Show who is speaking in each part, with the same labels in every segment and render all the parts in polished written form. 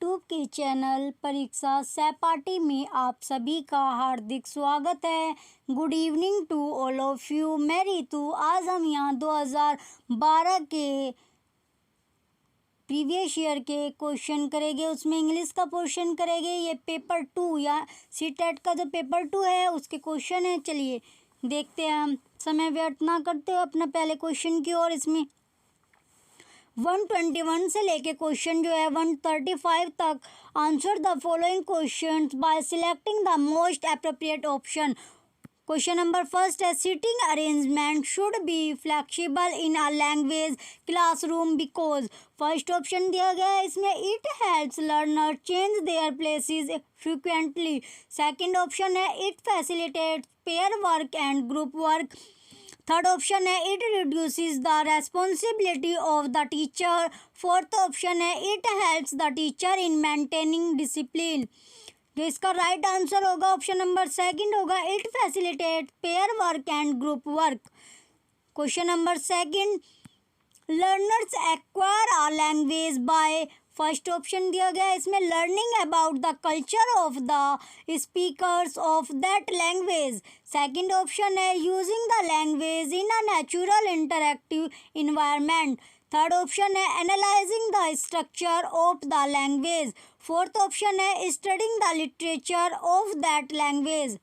Speaker 1: YouTube के channel परीक्षा सहपाठी में आप सभी का हार्दिक स्वागत है। Good evening to all of you. मैं रितु। आज हम यहाँ 2012 के प्रीवियस ईयर के क्वेश्चन करेंगे, उसमें इंग्लिश का पोर्शन करेंगे। ये पेपर 2 या सीटेट का जो पेपर 2 है उसके क्वेश्चन है। चलिए देखते हैं, हम समय व्यर्थ ना करते हुए अपना पहले क्वेश्चन की ओर। इसमें 121 से लेके क्वेश्चन जो है 135 तक answer the following questions by selecting the most appropriate option. Question number first है, seating arrangement should be flexible in a language classroom because. First option दिया गया है इसमें, it helps learner change their places frequently. Second option है, it facilitates pair work and group work. Third option है, it reduces the responsibility of the teacher. Fourth option है, it helps the teacher in maintaining discipline. जो इसका right answer होगा option number second होगा, it facilitate pair work and group work. Question number second, learners acquire a language by. First option दिया गया है इसमें, learning about the culture of the speakers of that language. Second option है, using the language in a natural interactive environment. Third option है, analysing the structure of the language. Fourth option है, studying the literature of that language.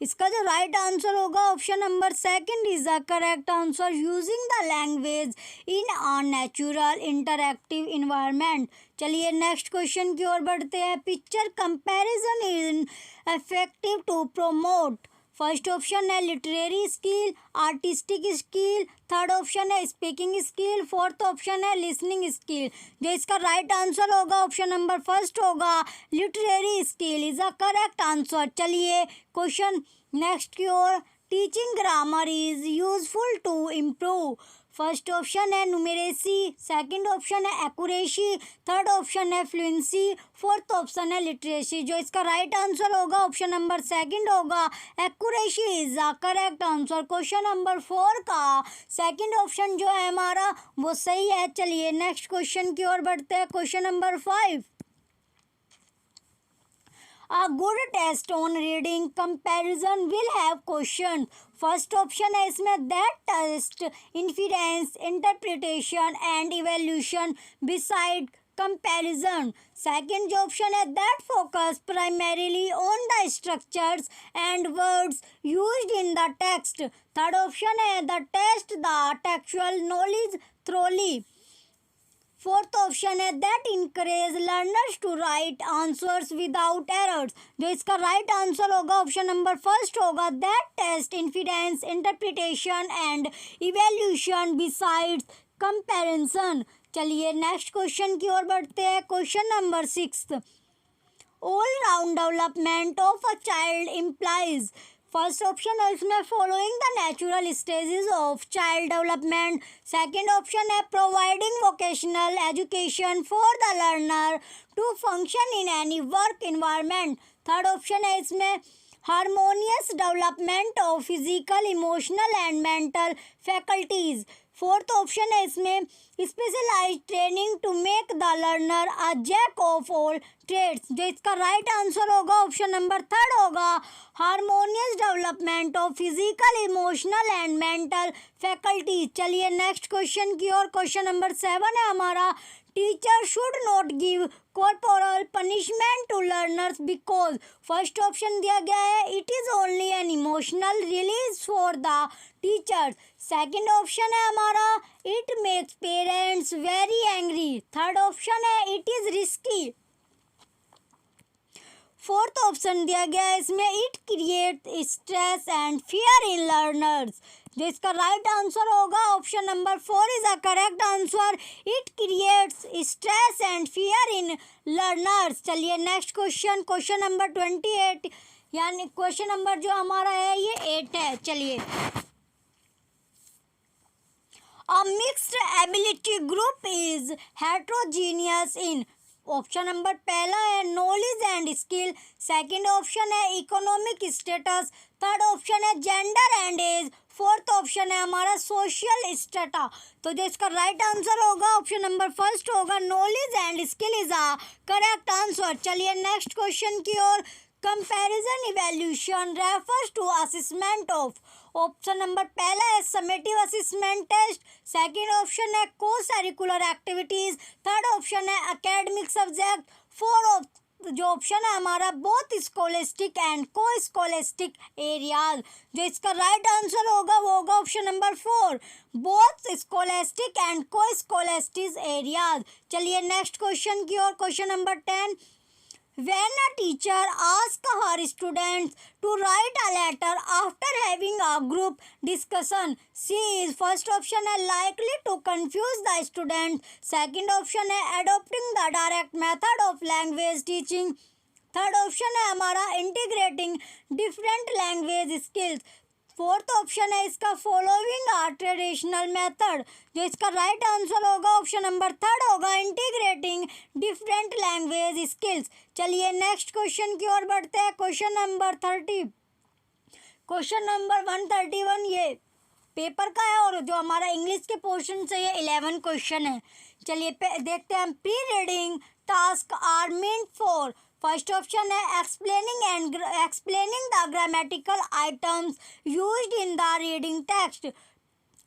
Speaker 1: इसका जो right answer होगा option number second is the correct answer, using the language in a natural interactive environment. चलिए next question की ओर बढ़ते हैं। Picture comparison is effective to promote. First option है, literary skill, artistic skill. Third option है, speaking skill. Fourth option है, listening skill. जो इसका राइट आंसर होगा ऑप्शन नंबर फर्स्ट होगा, literary skill is a correct answer. चलिए question next की ओर, teaching grammar is useful to improve. First option है numeracy, second option है एक्यूरेसी, थर्ड ऑप्शन है फ्लुएंसी, फोर्थ ऑप्शन है लिटरेसी। जो इसका राइट आंसर होगा ऑप्शन नंबर सेकंड होगा, accuracy is the correct answer. Question number 4 का सेकंड ऑप्शन जो है हमारा वो सही है। चलिए नेक्स्ट क्वेश्चन की ओर बढ़ते हैं। Question number 5, a good test on reading comparison will have question। First option है इसमें, that test inference interpretation and evaluation beside comparison. Second जो ऑप्शन है, that focus primarily on the structures and words used in the text. Third option है, the test the textual knowledge thoroughly. Fourth option है, that encourage learners to write answers without errors. जो इसका right answer होगा option number first होगा, that test inference interpretation and evaluation besides comparison. चलिए next question की ओर बढ़ते हैं। Question number 6, all round development of a child implies. First option है इसमें, following the natural stages of child development. Second option है, providing vocational education for the learner to function in any work environment. Third option है इसमें, harmonious development of physical emotional and mental faculties. Fourth option है इसमें, specialised training to make the learner a jack of all trades. जो इसका right answer होगा option number third होगा, harmonious development of physical emotional and mental faculties. चलिए next question की ओर। Question number 7 है हमारा, teacher should not give corporal punishment to learners because. First option दिया गया है, it is only an emotional release for the teachers. Second option है हमारा, it makes parents very angry. Third option है, it is risky. Fourth option दिया गया है इसमें, it create stress and fear in learners. जो इसका राइट आंसर होगा option number 4 is the correct answer, it creates stress and fear in learners. चलिए next question, question number 28, यानी question number जो हमारा है ये 8 है। चलिए, a mixed ability group is heterogeneous in. Option number पहला है knowledge and skill, second option है इकोनॉमिक स्टेटस, थर्ड ऑप्शन है gender and age, fourth option है हमारा सोशल स्टेटा। तो जो इसका राइट आंसर होगा ऑप्शन नंबर फर्स्ट होगा, knowledge and skill is a correct answer. चलिए नेक्स्ट क्वेश्चन की ओर। Comparison evaluation refers to assessment of. Option number पहला है summative assessment test, second option है co-curricular activities, third option है academic subject, fourth जो option है हमारा both scholastic and co-scholastic areas. जो इसका राइट आंसर होगा वो होगा option number four, both scholastic and co-scholastic areas. चलिए नेक्स्ट क्वेश्चन की ओर। Question number 10, when a teacher asks her students to write a letter after having a group discussion, she is first option है likely to confuse the student, second option है adopting the direct method of language teaching, third option है हमारा integrating different language skills, fourth option है इसका following आ traditional method. जो इसका right answer होगा option number third होगा, इंटीग्रेटिंग डिफरेंट लैंग्वेज स्किल्स। चलिए नेक्स्ट क्वेश्चन की ओर बढ़ते हैं। क्वेश्चन नंबर 30, क्वेश्चन नंबर 131 ये पेपर का है और जो हमारा इंग्लिश के पोर्शन से ये 11 क्वेश्चन है। चलिए देखते हैं। Pre reading task are meant for. First option है explaining the grammatical items used in the reading text,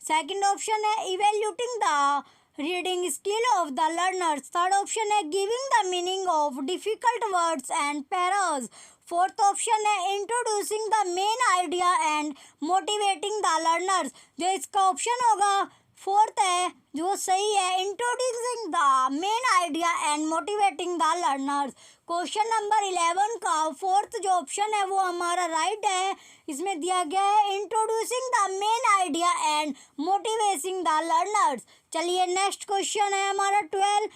Speaker 1: second option है evaluating the reading skill of the learners, third option है giving the meaning of difficult words and phrases, fourth option है introducing the main idea and motivating the learners. जो इसका option होगा fourth है जो सही है, introducing the main idea and motivating the learners. Question number 11 का फोर्थ जो ऑप्शन है वो हमारा राइट है। इसमें दिया गया है introducing the main idea and motivating the learners. चलिए नेक्स्ट क्वेश्चन है हमारा 12,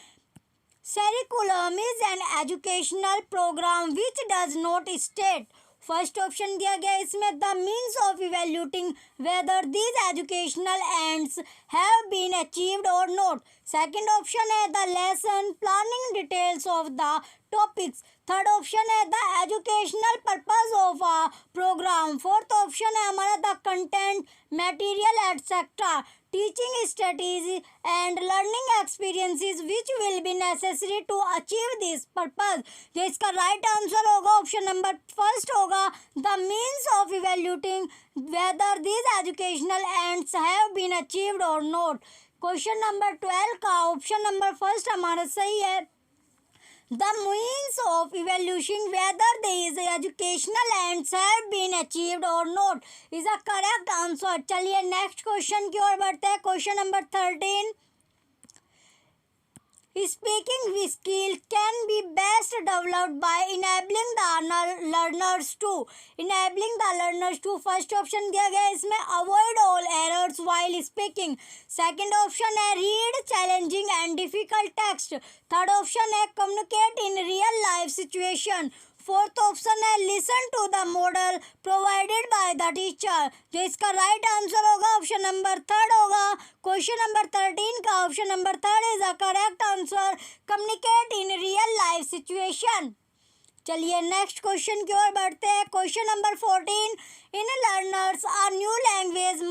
Speaker 1: curriculum is an educational programme which does not state. First option दिया गया इसमें the means of evaluating whether these educational ends have been achieved और not, second option है the lesson planning details of the topics, third option है the educational purpose of a programme, fourth option है हमारा the content material etcetera, teaching strategy and learning experiences which will be necessary to achieve this purpose. जो इसका right answer होगा option number first होगा, the means of evaluating whether these educational ends have been achieved और not. Question number 12 का option number first हमारा सही है, the means of evaluating whether these educational ends have been achieved or not is a correct answer। चलिए next question की ओर बढ़ते हैं। Question number 13, speaking skill can be best developed by enabling the learners to first option दिया गया है इसमें avoid all errors while speaking, second option है read challenging and difficult text, third option है communicate in real life situation, fourth option है listen to the model provided by the teacher. जो इसका right answer होगा option number third होगा। Question number 13 का option number third is the correct answer, communicate in real life situation. चलिए next question की ओर बढ़ते हैं। Question number 14, in learners a new language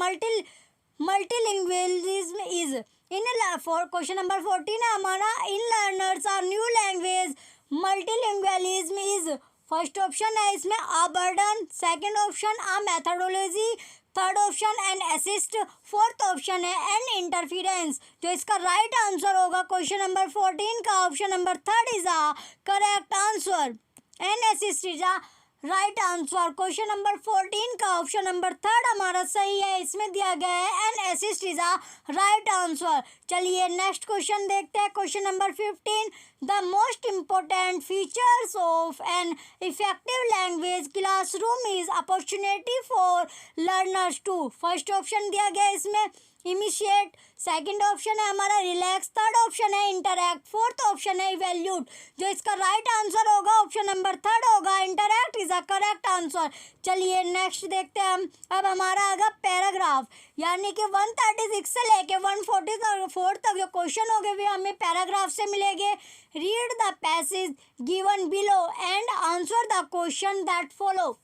Speaker 1: multilingualism is in question number 14 है हमारा, in learners a new language multilingualism is, first option है इसमें a burden, second option a methodology, third option N assist, fourth option है N interference. जो इसका right answer होगा question number 14 का option number third is a correct answer, N assist is a right answer. Question number 14 का option number third हमारा सही है। इसमें दिया गया है an assist is a right answer. चलिए नेक्स्ट क्वेश्चन देखते हैं। Question number 15, the most important features of an effective language classroom is opportunity for learners to, first option दिया गया है इसमें इनिशिएट, सेकंड ऑप्शन है हमारा रिलैक्स, थर्ड ऑप्शन है इंटरैक्ट, फोर्थ ऑप्शन है इवैल्यूट। जो इसका राइट आंसर होगा ऑप्शन नंबर थर्ड होगा, interact is a correct answer. चलिए नेक्स्ट देखते हैं हम। अब हमारा आगा पैराग्राफ, यानी कि 136 से लेके 144 तक जो क्वेश्चन होंगे वे हमें पैराग्राफ से मिलेंगे। Read the passage given below and answer the question that follow.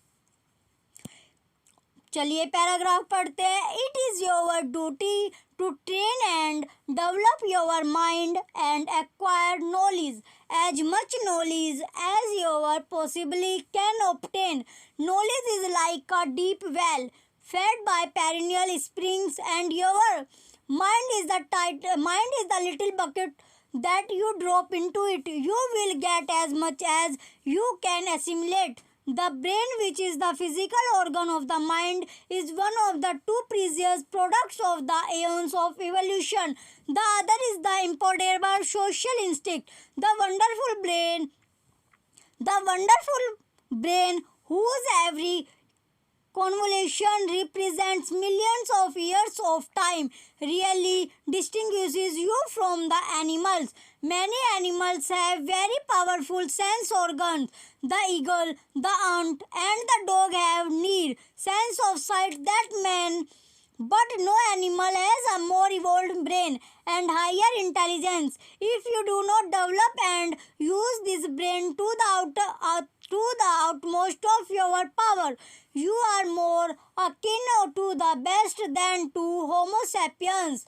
Speaker 1: चलिए पैराग्राफ पढ़ते हैं. It is your duty to train and develop your mind and acquire knowledge as much knowledge as you possibly can obtain. Knowledge is like a deep well fed by perennial springs, and your mind is the little bucket that you drop into it. You will get as much as you can assimilate. The brain, which is the physical organ of the mind, is one of the two precious products of the aeons of evolution. The other is the imponderable social instinct. The wonderful brain, whose every convolution represents millions of years of time, really distinguishes you from the animals. Many animals have very powerful sense organs. The eagle, the ant, and the dog have near sense of sight that man, but no animal has a more evolved brain and higher intelligence. If you do not develop and use this brain to the outmost of your power, you are more akin to the best than to Homo sapiens.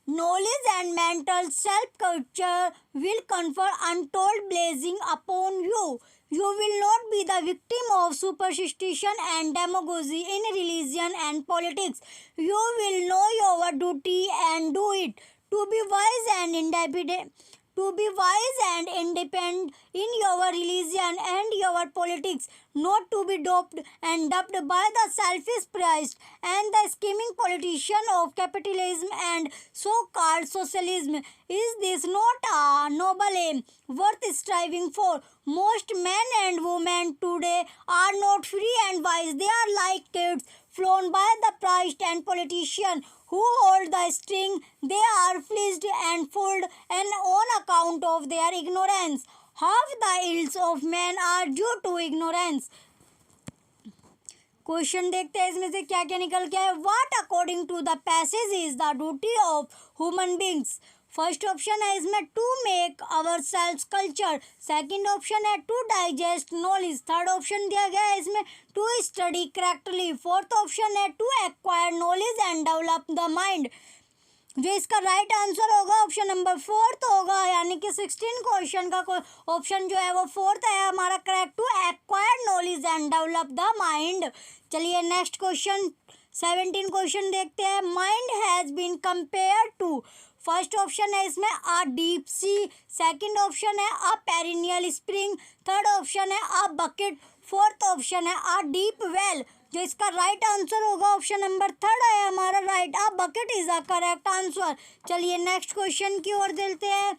Speaker 1: Knowledge and mental self-culture will confer untold blessing upon you. You will not be the victim of superstition and demagogy in religion and politics. You will know your duty and do it. To be wise and independent in your religion and your politics, not to be doped and dubbed by the selfish priest and the scheming politician of capitalism and so-called socialism. Is this not a noble aim worth striving for? Most men and women today are not free and wise. They are like kids flown by the priest and politician who hold the string. They are fleeced and fooled and on account of their ignorance. Half the ills of men are due to ignorance. Question देखते हैं इसमें से क्या क्या निकल के है. What according to the passage is the duty of human beings. First option है इसमें to make our self culture. Second option है to digest knowledge. Third option दिया गया है इसमें to study correctly. Fourth option है to acquire knowledge and develop the mind. जो इसका राइट आंसर होगा ऑप्शन नंबर फोर्थ होगा, यानी कि 16 क्वेश्चन का ऑप्शन जो है वो फोर्थ है हमारा correct. To acquire knowledge and develop the mind. चलिए नेक्स्ट क्वेश्चन 17 क्वेश्चन देखते हैं. Mind has been compare to. First option है इसमें a deep sea. Second option है a perennial spring. Third option है अ बकेट. फोर्थ ऑप्शन है a deep well. जो इसका राइट आंसर होगा ऑप्शन नंबर थर्ड है हमारा right. A bucket is a correct answer. चलिए नेक्स्ट क्वेश्चन की ओर चलते हैं.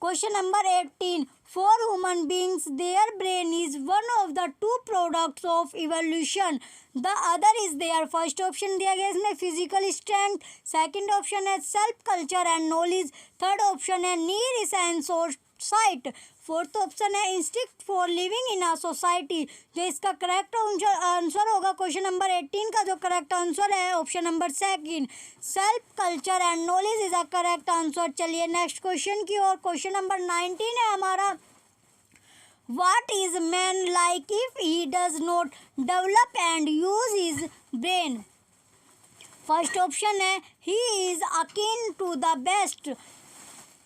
Speaker 1: Question number 18. For human beings their brain is one of the two products of evolution. The other is their. First option दिया गया इसमें फिजिकल स्ट्रेंथ. सेकंड ऑप्शन है self culture and knowledge. Third option है near sense और sight. Fourth option है instinct for living in a society. जो इसका correct answer होगा क्वेश्चन नंबर 18 का जो करेक्ट आंसर है option number second self culture and knowledge is a correct answer. चलिए नेक्स्ट क्वेश्चन की ओर. क्वेश्चन नंबर 19 है हमारा. What is man like if he does not develop and use his brain. First option है he is akin to the best.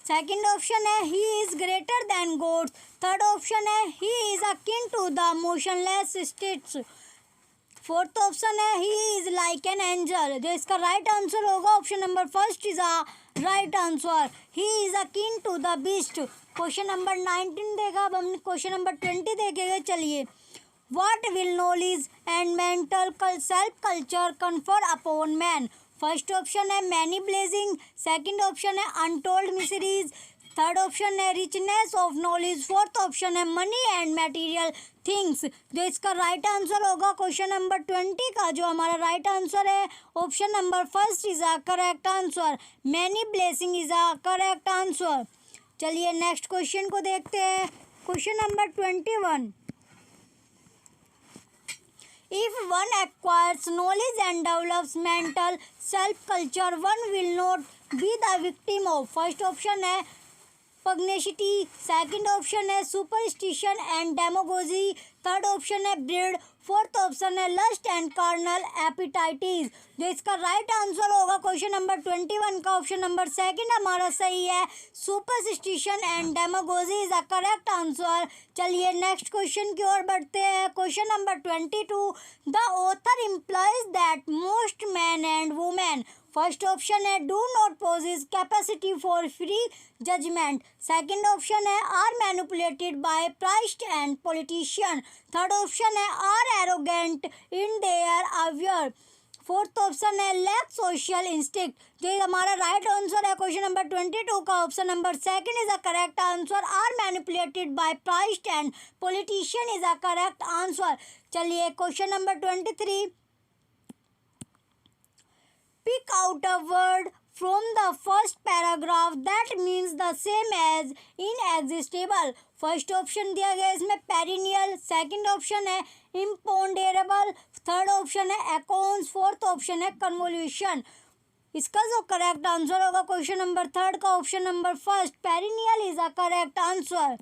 Speaker 1: Second option है he is greater than God's. Third option है he is akin to the motionless states. Fourth option है he is like an angel. जो इसका right answer होगा option number first is a right answer. He is akin to the beast. Question number 19 देखा. अब हम question number 20 देखेंगे. चलिए what will knowledge and mental self culture confer upon man. First option है many blessing. Second option है untold miseries. Third option है richness of knowledge. Fourth option है money and material things. जो इसका right answer होगा question number 20 का जो हमारा राइट आंसर है option number first is a correct answer. Many blessing is a correct answer. चलिए नेक्स्ट क्वेश्चन को देखते हैं. Question number 21. If one acquires knowledge and develops mental self-culture, one will not be the victim of. First option है pugnacity, second option है superstition and demagogy, third option है greed, fourth option है lust and carnal appetites. जो इसका right answer होगा question number 21 का option number second हमारा सही है, superstition and demagogy is the correct answer. चलिए नेक्स्ट क्वेश्चन की ओर बढ़ते हैं। Question number 22, the author implies that most man and women, first option है do not possess capacity for free judgement, second option है are manipulated by priest and politician, third option है are arrogant in their aware, fourth option है lack social instinct. जो हमारा right answer है question number 22 का option number second is the correct answer, are manipulated by priest and politician is the correct answer. चलिए question number 23, pick out a word from the first paragraph that means the same as inexhaustible। First option दिया गया इसमें perennial, second option है इम्पोंडेरेबल, third option है aeons, fourth option है convolution. इसका जो correct answer होगा क्वेश्चन नंबर थर्ड का option number first, perennial is the correct answer.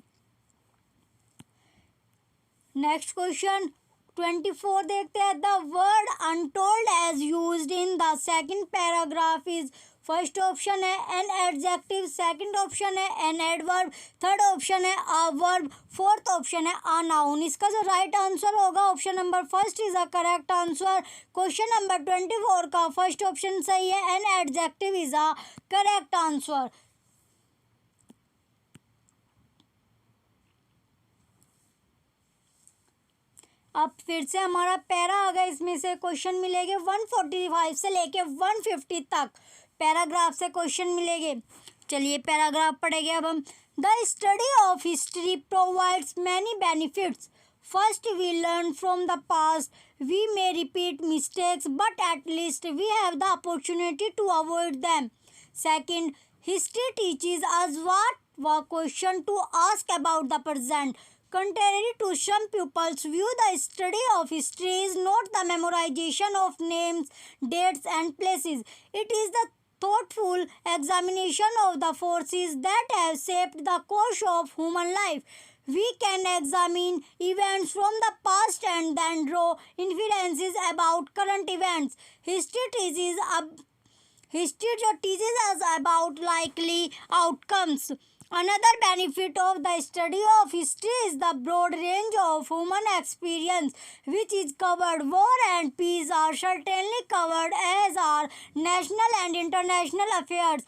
Speaker 1: Next question 24 देखते हैं। The word untold as used in the second paragraph is, first option है an adjective, second option है an adverb, third option है a verb, fourth option है a noun. इसका जो right answer होगा option number first is the correct answer. Question number 24 का first option सही है, an adjective is the correct answer. अब फिर से हमारा पैरा आ गया, इसमें से क्वेश्चन मिलेंगे 145 से लेके 150 तक पैराग्राफ से क्वेश्चन मिलेंगे। चलिए पैराग्राफ पढ़ेंगे अब हम। The study of history provides many benefits. First, we learn from the past, we may repeat mistakes but at least we have the opportunity to avoid them. Second, history teaches us what question to ask about the present. Contrary to some people's view, the study of history is not the memorization of names, dates, and places. It is the thoughtful examination of the forces that have shaped the course of human life. We can examine events from the past and then draw inferences about current events. History teaches us about likely outcomes. Another benefit of the study of history is the broad range of human experience which is covered. War and peace are certainly covered, as are national and international affairs.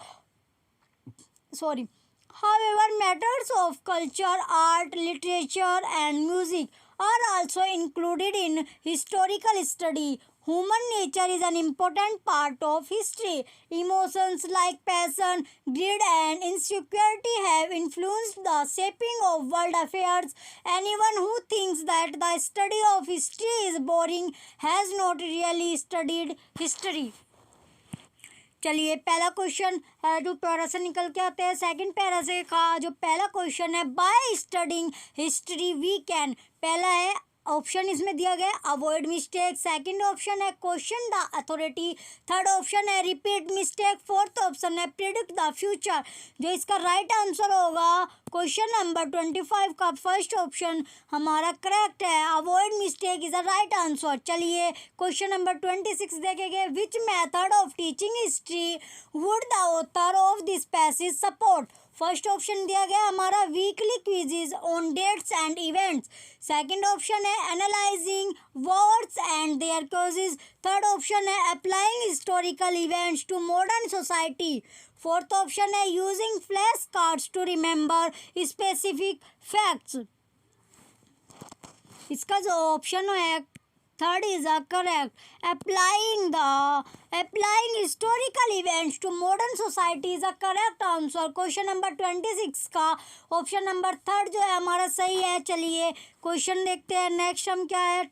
Speaker 1: However, matters of culture, art, literature, and music are also included in historical study. Human nature is an important part of history. Emotions like passion, greed, and insecurity have influenced the shaping of world affairs. Anyone who thinks that the study of history is boring has not really studied history. चलिए पहला question जो para से निकल के आते हैं, second para से का जो पहला क्वेश्चन है, by studying history we can, पहला है ऑप्शन इसमें दिया गया अवॉइड मिस्टेक, सेकंड ऑप्शन है question the authority, third option है रिपीट मिस्टेक, फोर्थ ऑप्शन है प्रिडिक्ट द फ्यूचर। जो इसका राइट आंसर होगा क्वेश्चन नंबर 25 का फर्स्ट ऑप्शन हमारा करेक्ट है, avoid mistake is the right answer. चलिए क्वेश्चन नंबर 26 देखेंगे। Which method of teaching history would the author of this passage support. First option दिया गया हमारा weekly quizzes on dates and events, second option है analysing words and their causes, third option है applying historical events to modern society, fourth option है using flash cards to remember specific facts. इसका जो option है third is a correct, applying historical events to modern society is a correct answer. Question number 26 का option number third जो है हमारा सही है। चलिए क्वेश्चन देखते हैं नेक्स्ट हम क्या है।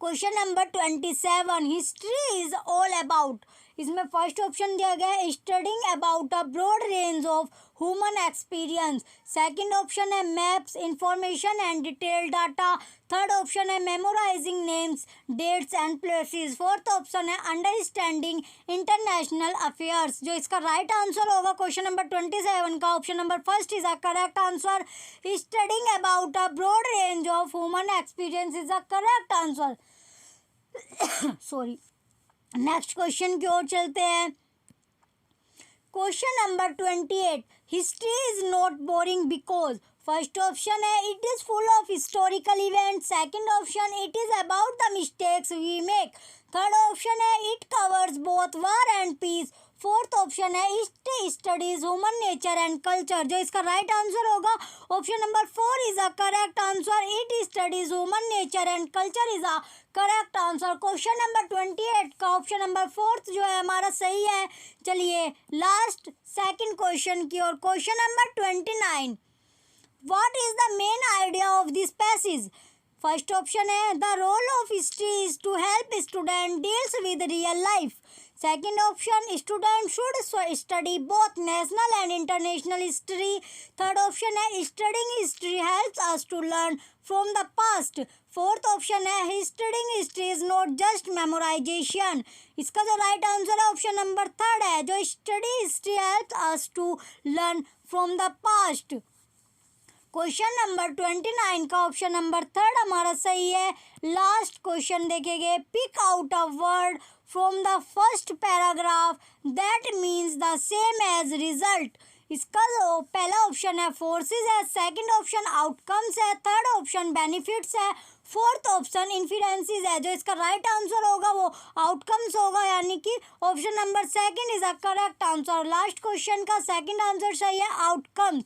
Speaker 1: Question number 27, history is all about, इसमें फर्स्ट ऑप्शन दिया गया है studying about a broad range of human experience. Second option है maps, information and detail data. Third option है memorising names, dates and places. Fourth option है understanding international affairs. जो इसका right answer होगा question number 27 का option number first is a correct answer. Studying about a broad range of human experience is a correct answer. Sorry. Next question की ओर चलते हैं। Question number 28, history is not boring because. First option है it is full of historical event. Second option it is about the mistakes we make. Third option है it covers both war and peace. Fourth option है it studies human nature and culture. जो इसका right answer होगा option number 4 is a correct answer. It studies human nature and culture is a correct answer. Question number 28 का option number 4 जो है हमारा सही है। चलिए लास्ट सेकंड क्वेश्चन की ओर। Question number 29, what is the main idea of this passage. First option है the role of history is to help student deals with real life. Second option student should study both national and international history. Third option है studying history helps us to learn from the past. Fourth option है studying history is not just memorisation. इसका जो right answer है option number third है, जो study history helps us to learn from the past. Question number 29 का option number third हमारा सही है। लास्ट क्वेश्चन देखेंगे। Pick out a word from the first paragraph that means the same as result. इसका जो पहला ऑप्शन है forces है, सेकंड ऑप्शन आउटकम्स है, थर्ड ऑप्शन बेनिफिट्स है, फोर्थ ऑप्शन इन्फ्लुएंसेस है। जो इसका राइट आंसर होगा वो आउटकम्स होगा, यानी कि option number second is a correct answer. Last question का सेकंड आंसर सही है, आउटकम्स।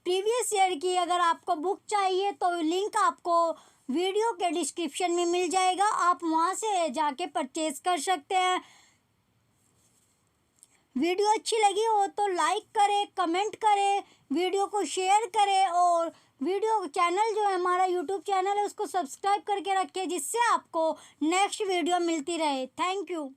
Speaker 1: प्रीवियस ईयर की अगर आपको बुक चाहिए तो लिंक आपको वीडियो के डिस्क्रिप्शन में मिल जाएगा, आप वहां से जाके परचेज कर सकते हैं। वीडियो अच्छी लगी हो तो लाइक करें, कमेंट करें, वीडियो को शेयर करें और वीडियो चैनल जो है हमारा यूट्यूब चैनल है उसको सब्सक्राइब करके रखें, जिससे आपको नेक्स्ट वीडियो मिलती रहे। Thank you.